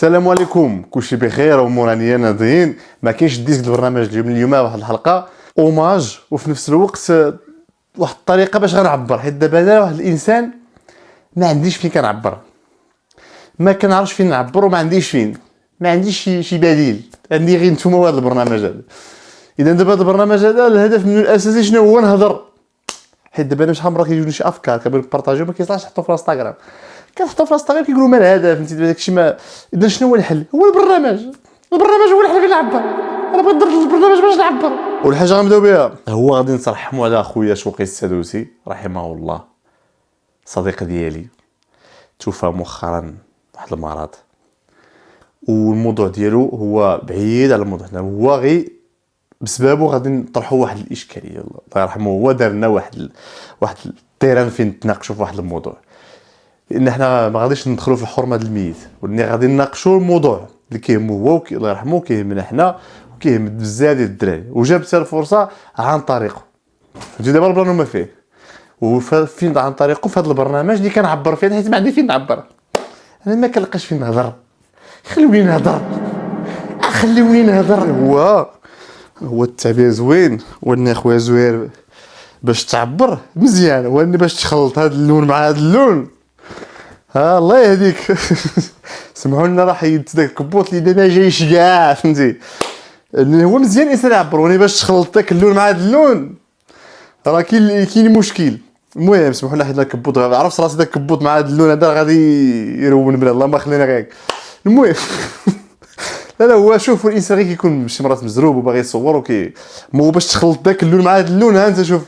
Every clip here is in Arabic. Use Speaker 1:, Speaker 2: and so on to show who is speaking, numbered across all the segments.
Speaker 1: السلام عليكم، كلشي بخير ومورانيا ناضيين. ما كاينش ديسك البرنامج اليوم واحد الحلقه اوماج وفي نفس الوقت واحد الطريقه باش غنعبر، حيت دابا انا واحد الانسان ما عنديش فين كنعبر، ما كنعرفش فين نعبر وما عنديش فين، ما عنديش شي بديل، عندي غير نتوما وهذا البرنامج هذا. اذا دابا هذا البرنامج هذا الهدف منه الاساسي شنو هو؟ نهضر، حيت دابا انا شحال مره كيجوني شي افكار كنبغي نبارطاجيو ما كيطلعش نحطو في الانستغرام، كنحطو في الانستغرام كيقولوا ما الهدف انت داكشي ما. اذا شنو هو الحل؟ هو البرنامج هو الحل فين نعبر. انا بغيت ندير البرنامج باش نعبر. والحاجه غنبداو بها هو غادي نترحموا على اخويا شوقي السدوسي رحمه الله، صديق ديالي توفى مؤخرا واحد المرض، والموضوع ديالو هو بعيد على الموضوع، هو غير بسببه غادي نطرحوا واحد الاشكاليه. الله يرحمه هو دار لنا واحد التيران فين نتناقشوا في واحد الموضوع، لان حنا ما غاديش ندخلوا في الحرمه ديال الميت، ولكن غادي نناقشوا الموضوع اللي كيهمو هو الله يرحمه كيهمنا حنا وكيهم بزاف ديال الدراري، وجابت الفرصه عن طريقه. فهمتي دابا البلان ما فيه وفين عن طريقه في هذا البرنامج اللي كنعبر فيه، حيت ما عندي فين نعبر، انا ما كنلقاش فين نهضر. خلوني نهضر. هو التعبير زوين، واني اخويا زوير باش تعبر مزيان، واني باش تخلط هذا اللون مع هذا اللون. الله يهديك. سمحوا لنا راه حيدت داك الكبوط اللي ما جايش كاع، فهمتي؟ هو مزيان الانسان يعبر، واني باش تخلط داك اللون مع هذا اللون راه كاين مشكل. المهم سمحوا لنا حيت داك الكبوط، عرفت راسي داك الكبوط مع هذا اللون هذا غادي يرون بلا الله ما خلينا غير. المهم لا هو شوف الانسان غير كيكون شي مرات مزروب وباغي يصور مو باش تخلط داك اللون مع هذا اللون. ها انت شوف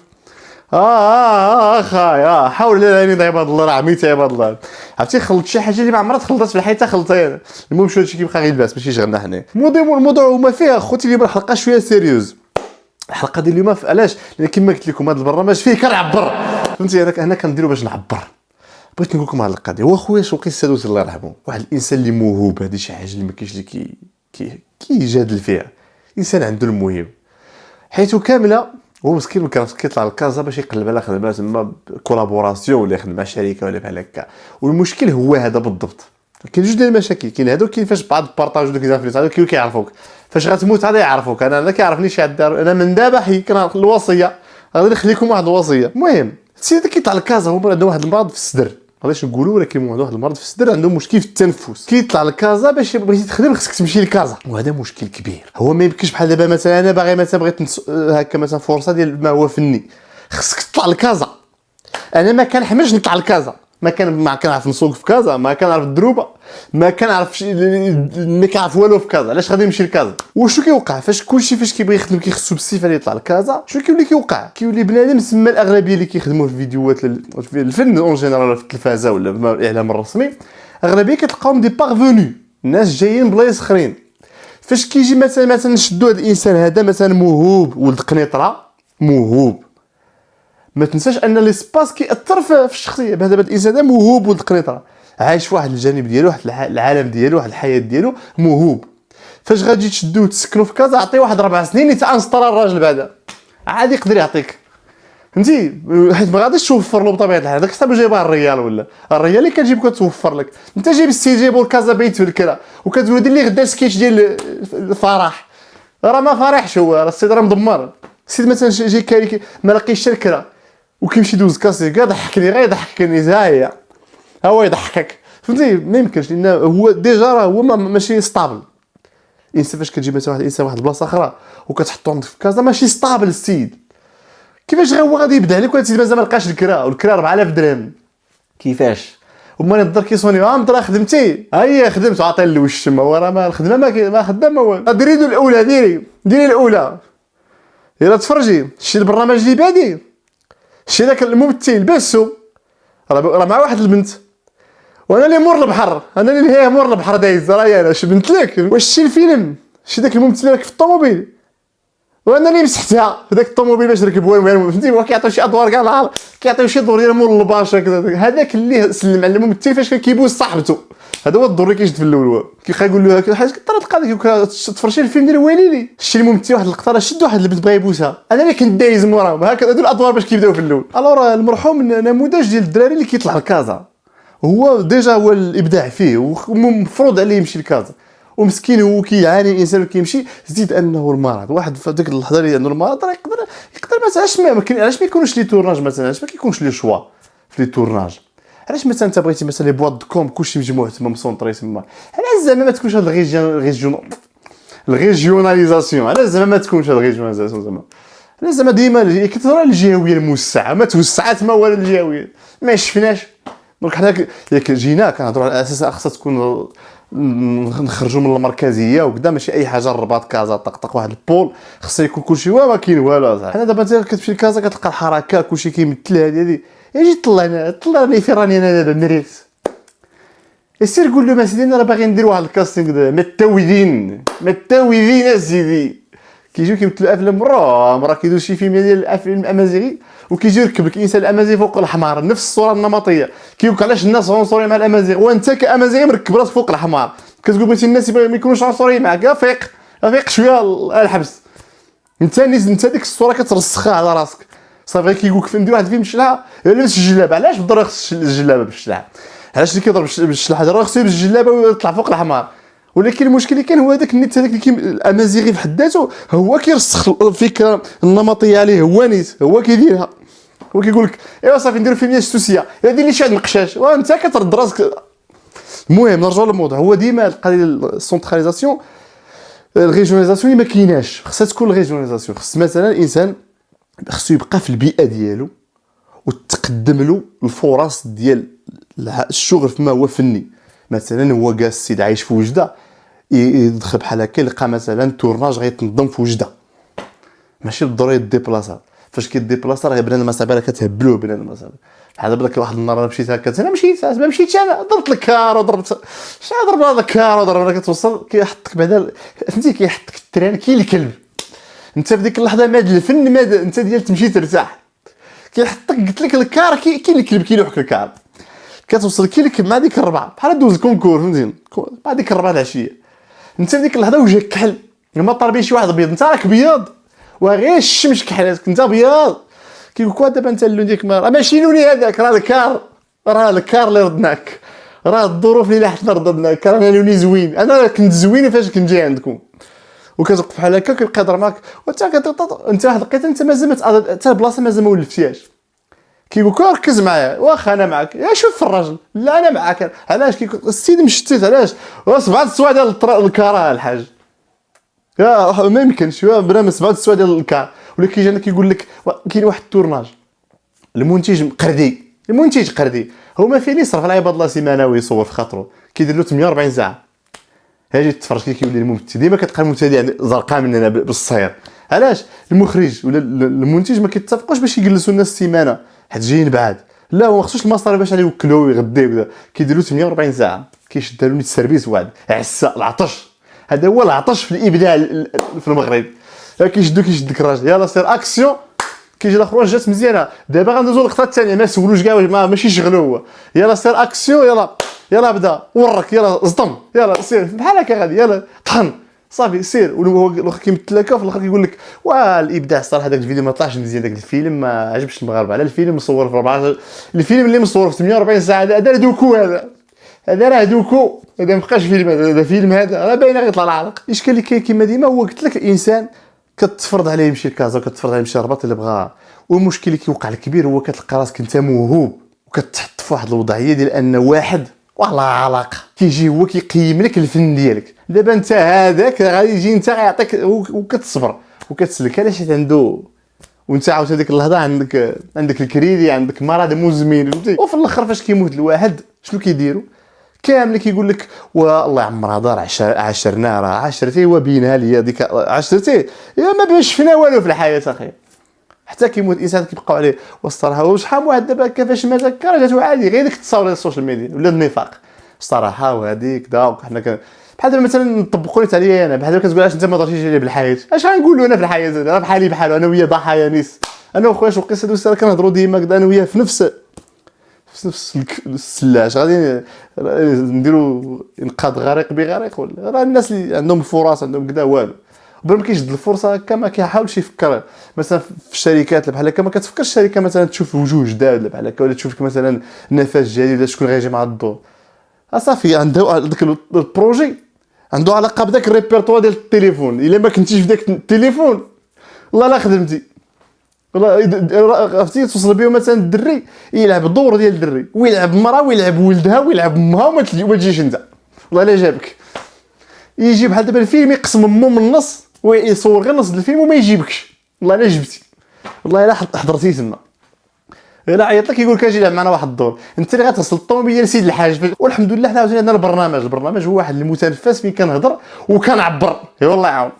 Speaker 1: اخايا حاول لا عيني عباد الله، راه عميت عباد الله، عرفتي خلط شي حاجه اللي ما عمرها تخلطات في الحياه خلطها. المهم شو هادشي كيبقى غير لباس ماشي شغلنا حنا. الموضوع هما فيه اخوتي اليوم الحلقه شويه سيريوز. الحلقه ديال اليوم علاش؟ لان كما قلت لكم هذا البرنامج فيه كنعبر، فهمتي؟ انا كنديرو باش نعبر. بغيت نقول لكم هذه القضيه. هو خويا شوقي السدوسي الله يرحمه واحد الانسان اللي موهوب، هذه شي حاجه اللي ما كاينش اللي كيجادل فيها. انسان عنده الموهبه حيث كامله. هو مسكين ما كيعرفش كيطلع لكازا باش يقلب على خدمه تما كولابوراسيون ولا يخدم مع شركه ولا بحال هكا، والمشكل هو هذا بالضبط. كاين جوج ديال المشاكل، كاين هادو كاين فاش بعض بارطاجو دوك ليزانفلونس هادو كيعرفوك فاش غتموت هذا يعرفوك. انا كيعرفني شي عدار، انا من دابا حي كنعرف الوصيه، غادي نخليكم واحد الوصيه. المهم السيد كيطلع لكازا هو عنده واحد المرض في الصدر، غاديش نقولوا ولكن عنده واحد المرض في الصدر، عنده مشكل في التنفس. كيطلع لكازا باش بغيتي تخدم خصك تمشي لكازا، وهذا مشكل كبير. هو ما يمكنش بحال دابا مثلا انا باغي مثلا بغيت هكا مثلا فرصه ديال ما هو فني، خصك تطلع لكازا. انا ما كنحملش نطلع لكازا، ما كنعرف نسوق في كازا، ما كنعرف الدروبه، ما كنعرفش ما كنعرف والو في كازا. علاش غادي نمشي لكازا؟ وشنو كيوقع فاش كلشي فاش كيبغي يخدم كيخصو بالسيف عليه يطلع لكازا؟ شنو كيوقع؟ كيولي بنادم سما الاغلبيه اللي كيخدموا في الفيديوهات في الفن اون جينيرال في التلفازه ولا في الاعلام الرسمي، اغلبيه كتلقاهم دي بارفوني، الناس جايين بلايص اخرين. فاش كيجي مثلا نشدوا هذا الانسان هذا مثلا موهوب ولد قنيطره موهوب، ما تنساش ان ليسباس كيأثر في الشخصيه. بهذا الانسان هذا موهوب ولد قنيطره، عايش واحد الجانب ديالو، واحد العالم ديالو، واحد الحياه ديالو، موهوب. فاش غادي تشدوه تسكنوا في كازا عطيه واحد 4 سنين يتانسترا الراجل بعدا عادي يقدر يعطيك، فهمتي؟ حيت ما غاديش توفر له بطبيعه الحال. داك الصاحب جايبها الريال ولا الريال اللي كتجيب كتوفر لك. انت جايب السي جايبو الكازا بيت في الكرا وكتقول دير لي غدا سكيتش ديال الفرح، راه ما فرحش هو، راه السيد راه مدمر. السيد مثلا جاي كاري ما لاقيش الكرا وكيمشي يدوز كاسي كاع ضحكني غير يضحكني زاهيه هو يضحكك، فهمتي؟ ما يمكنش لان هو ديجا راه هو ماشي ستابل. الانسان فاش كتجي مثلا واحد الانسان واحد البلاصه اخرى وكتحطو عندك في كازا ماشي ستابل السيد. كيفاش غير هو غادي يبدا عليك والسيد مازال ما لقاش الكرا والكرا 4000 درهم؟ كيفاش؟ وما نقدر كيصوني مطرا خدمتي هي خدمت عطي الوش تما، هو راه ما الخدمه ما خدامه هو. ديري الاولى ديري الاولى يلا تفرجي شتي البرنامج اللي بادي، شتي داك الممثل باسو راه مع واحد البنت، وانا اللي مور البحر، انا اللي هي مور البحر دايز راهي انا شبنت لك. واش شتي الفيلم؟ شتي داك الممثل راك في الطوموبيل وانا اللي مسحتها في داك الطوموبيل باش نركبوها، فهمتي؟ هو كيعطيو شي ادوار كاع العالم، كيعطيو شي دور ديال مول الباشا كذا. هذاك اللي سلم على الممثل فاش كيبوس صاحبته، هذا هو الدور اللي كيشد في الاول. كيبقى يقول له حاجه طرات القضيه تفرجي الفيلم ديال الواليلي، شتي الممثل واحد اللقطه راه شد واحد البنت بغا يبوسها، انا اللي كنت دايز موراهم. هكذا هادو الادوار باش كيبداو في الاول. الوغ المرحوم نموذج ديال الدراري اللي كيطلع لكازا هو ديجا هو الابداع فيه ومفروض عليه يمشي لكازا، ومسكين هو كيعاني الانسان كيمشي، زيد انه المرض واحد في ديك اللحظه اللي عنده المرض يقدر مثلا علاش ما يكونش لي تورناج مثلا، علاش ما كيكونش لي شوا في لي تورناج، علاش مثلا انت بغيتي مثلا لي بواط كوم كلشي مجموع تما مسونطري تما، علاش زعما ما تكونش هاد الريجيوناليزاسيون، علاش زعما ما تكونش هاد الريجيوناليزاسيون زعما، علاش زعما ديما كثر الجهويه الموسعه ما توسعات ما والو الجهويه ما شفناش. دونك حنا ياك جينا كنهضروا على اساس خاصها تكون نخرجوا من المركزيه وكذا، ماشي اي حاجه الرباط كازا طقطق واحد البول خصها يكون كلشي ما كاين والو. حنا دابا انت كتمشي لكازا كتلقى الحركه كلشي كيمثل هذه اجي طلعني فين راني انا دابا مريت، يسير قول له سيدي انا راه باغي ندير واحد الكاستينغ متوذين اسيدي، كيجيو كيمثلوا افلام مرة كيديروا شي فيلم ديال الافلام الامازيغي وكيجي يركب لك الانسان الامازيغي فوق الحمار نفس الصوره النمطيه، كيقول علاش الناس عنصريين مع الامازيغ وانت كامازيغي مركب راسك فوق الحمار، كتقول بغيتي الناس ما يكونوش عنصريين معاك، فيق شويه الحبس، انت ديك الصوره كترسخها على راسك صافي. كيقول لك ندير واحد الفيلم شلعه لابس الجلابه، علاش بالضروره خص الجلابه بالشلعه، علاش اللي كيضرب بالشلعه ضروري خصو يلبس الجلابه ويطلع فوق الحمار. ولكن المشكل اللي كان هو هذاك النيت هذاك الامازيغي في حد ذاته هو كيرسخ الفكره النمطيه عليه، هو نيت هو كيديرها، هو كيقول لك ايوا صافي نديرو فيلم ديال السوسيه دير لي شي نقشاش وانت كترد راسك. المهم نرجعوا للموضوع، هو ديما القضيه السونتراليزاسيون الريجيوناليزاسيون ما كايناش، خصها تكون الريجيوناليزاسيون. خص مثلا الانسان خصو يبقى في البيئه ديالو وتقدم له الفرص ديال الشغل فيما هو فني. مثلا هو جالس السيد عايش في وجده يدخل بحال هكا يلقى مثلا تورناج غيتنظم في وجده، ماشي بالضروري يديبلاصا، فاش كيديبلاصا راه بنادم صعيبه راه كتهبلوه بنادم صعيبه. بحال دابا واحد النهار انا مشيت هكا انا ما مشيتش انا ضربت الكار وضربت شحال ضرب هذا الكار وضرب كتوصل كيحطك بعدا فهمتي كيحطك التران كي الكلب. انت في ديك اللحظه ماد الفن ماد انت ديال تمشي ترتاح كيحطك قلت لك الكار كي الكلب كيلوحك الكار كتوصل كيلك مع ديك الربعه بحال دوز الكونكور فهمتي مع ديك الربعه العشيه انت في ديك اللحظه وجهك كحل ما طالبين شي واحد ابيض انت راك بياض وغير الشمس كحلاتك انت بياض كيقول لك دابا انت اللون ديالك راه ماشي لوني هذاك راه الكار اللي ردناك راه الظروف اللي حنا رددناك راه لوني زوين انا كنت زوين فاش كنجي عندكم وكتوقف بحال هكا كيبقى يهضر معاك وانت انت واحد لقيت انت مازال حتى البلاصه مازال ما ولفتيهاش كيقول لك ركز معايا واخا انا معاك يا شوف الراجل لا انا معاك علاش كيقول السيد مشتت علاش 7 السوايع ديال الكار الحاج يا ما يمكنش بنادم 7 السوايع ديال الكار ولا كيجي انا كيقول لك كاين واحد التورناج المنتج قردي هو ما فين يصرف على عباد الله سيمانه ويصور في خاطرو كيدير له 48 ساعه هاجي تفرج كيولي الممثل ديما كتلقى الممثل يعني زرقاء مننا بالصير علاش المخرج ولا المنتج ما كيتفقوش باش يجلسوا الناس سيمانه حيت جايين بعاد لا هو ما خصوش المصاري باش يوكلوه ويغديه وكذا كيديروا 48 ساعه كيشد له السيرفيس واحد عسى العطش هذا هو العطش في الابداع في المغرب كيشدك الراجل يلاه سير اكسيون كيجي الاخر جات مزيانه دابا غندوزو للقطه الثانيه ما سولوش كاع ماشي شغلو هو يلاه سير اكسيون يلا بدا ورك يلا صدم يلا سير بحال هكا غادي يلا طحن صافي سير واخا كيمثل لك في الاخر كيقول لك الابداع الصراحه داك الفيديو ما طلعش مزيان داك الفيلم ما عجبش المغاربه على الفيلم مصور في 4 الفيلم اللي مصور في 48 ساعه هذا دوكو هذا راه دوكو هذا مابقاش فيلم هذا فيلم هذا راه باين غيطلع العرق الاشكال اللي كاين كما ديما هو قلت لك الانسان كتفرض عليه يمشي لكازا وكتفرض عليه يمشي للرباط اللي بغا والمشكل اللي كيوقع الكبير هو كتلقى راسك انت موهوب وكتحط في واحد الوضعيه ديال ان واحد والله علاقه كيجي هو كيقيم لك الفن ديالك دابا انت هذاك غادي يجي انت غيعطيك وكتصبر وكتسلك علاش عنده وانت عاوت هذيك اللحظه عندك الكريدي عندك مرض مزمن فهمتي وفي الاخر فاش كيموت الواحد شنو كيديروا كامل كيقول لك والله عمرها دار عاشرنا راه عاشرتي وبينها ليا ديك عاشرتي يا ما باش شفنا والو في الحياه اخي حتى كيموت الانسان كيبقاو عليه والصراحه وشحال واحد دابا كيفاش مات هكا جاتو عادي غير ديك التصاور ديال السوشيال ميديا ولا النفاق الصراحه وهذيك دا حنا بحال دابا مثلا نطبقوا لي عليا انا بحال كتقول علاش انت ما درتيش لي بالحياه اش غنقولوا انا في الحياه راه بحالي بحالو انا وياه ضحايا نيس انا وخويا وقيس هادو السنه كنهضروا ديما كدا انا وياه في نفس السلاش غادي نديروا انقاذ غريق بغريق ولا راه الناس اللي عندهم فرص عندهم كدا والو بلا ما كيشد الفرصه هكا ما كيحاولش يفكر مثلا في الشركات بحال هكا. ما كتفكرش الشركه مثلا تشوف وجوه جداد بحال هكا، ولا تشوف مثلا نفس جديد ولا شكون غيجي مع الدور. صافي عنده داك البروجي عنده علاقه بداك الريبرتوار ديال التليفون. الا ما كنتيش في داك التليفون والله لا خدمتي. والله عرفتي توصل بهم مثلا الدري يلعب الدور ديال الدري، ويلعب مرا ويلعب ولدها ويلعب امها وما تجيش انت. والله لا جابك يجي بحال دابا الفيلم يقسم امو من النص ويصور غير نص الفيلم وما يجيبكش. والله لا جبتي، والله لا حضرتي تما. الا عيط لك يقول لك اجي لعب معنا واحد الدور، انت اللي غتغسل الطوموبيل ديال سيد الحاج. والحمد لله حنا عاوتاني عندنا البرنامج هو واحد المتنفس فين كنهضر وكنعبر. والله يعاون.